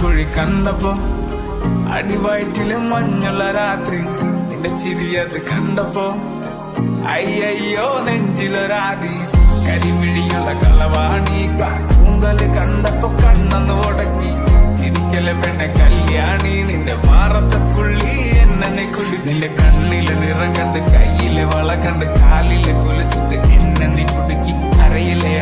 കുഴി കണ്ടപ്പോ അടിവയറ്റില് മഞ്ഞുള്ള രാത്രി നിന്റെ ചിരിയത് കണ്ടപ്പോ അയ്യോ നെഞ്ചിലൊരാതി കരിമിഴിയുള്ള കളവാണി കൂന്തല് കണ്ടപ്പോ കണ്ണന്ന് ഉടക്കി ചിരിക്കലെ പെണ്ണെ കല്യാണി നിന്റെ മാറത്തെ പുള്ളി എന്നെ കുടി നിന്റെ കണ്ണിലെ നിറം കണ്ട് കയ്യിലെ വള കണ്ട് കാലിലെ കുലിച്ചിട്ട് എന്നെ നീ കുടുക്കി അരയിലെ